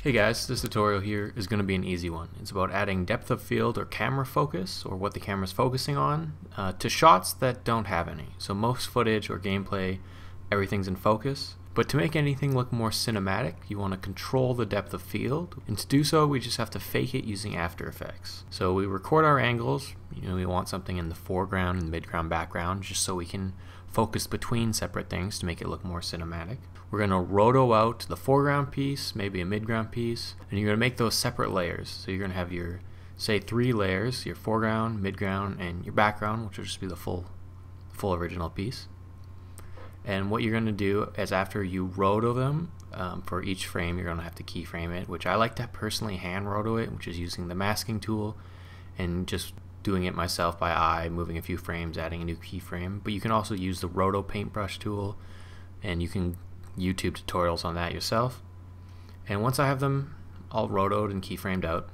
Hey guys, this tutorial here is going to be an easy one. It's about adding depth of field or camera focus, or what the camera is focusing on, to shots that don't have any. So most footage or gameplay, everything's in focus. But to make anything look more cinematic, you want to control the depth of field. And to do so, we just have to fake it using After Effects. So we record our angles. We want something in the foreground and midground, background, just so we can focus between separate things to make it look more cinematic. We're going to roto out the foreground piece, maybe a midground piece, and you're going to make those separate layers. So you're going to have your, say, 3 layers: your foreground, midground, and your background, which will just be the full original piece. And what you're going to do is, after you roto them, for each frame you're going to have to keyframe it, which I like to personally hand roto it, which is using the masking tool and just doing it myself by eye, moving a few frames, adding a new keyframe. But you can also use the roto paintbrush tool, and you can YouTube tutorials on that yourself. And once I have them all rotoed and keyframed out,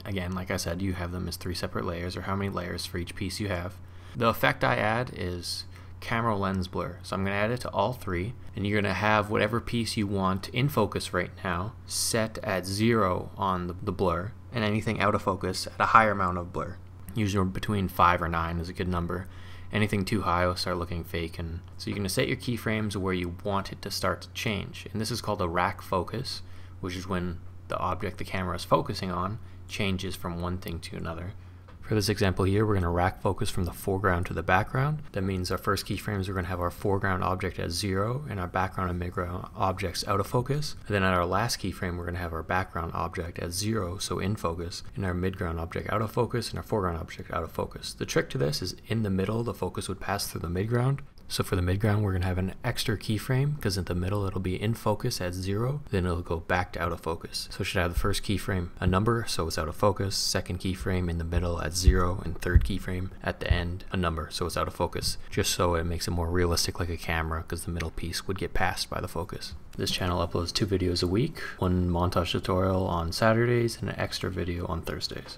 again, like I said, you have them as 3 separate layers, or how many layers for each piece you have. The effect I add is camera lens blur, so I'm going to add it to all 3, and you're going to have whatever piece you want in focus right now set at 0 on the blur, and anything out of focus at a higher amount of blur. Usually between 5 or 9 is a good number. Anything too high will start looking fake. And so you're going to set your keyframes where you want it to start to change, and this is called a rack focus, which is when the object the camera is focusing on changes from one thing to another. For this example here, we're going to rack focus from the foreground to the background. That means our first keyframes, we're going to have our foreground object at 0 and our background and midground objects out of focus. And then at our last keyframe, we're going to have our background object at 0, so in focus, and our midground object out of focus, and our foreground object out of focus. The trick to this is, in the middle, the focus would pass through the midground. So for the midground, we're going to have an extra keyframe, because in the middle it'll be in focus at 0, then it'll go back to out of focus. So it should have the first keyframe a number, so it's out of focus, second keyframe in the middle at 0, and third keyframe at the end a number, so it's out of focus, just so it makes it more realistic like a camera, because the middle piece would get passed by the focus. This channel uploads 2 videos a week, one montage tutorial on Saturdays and an extra video on Thursdays.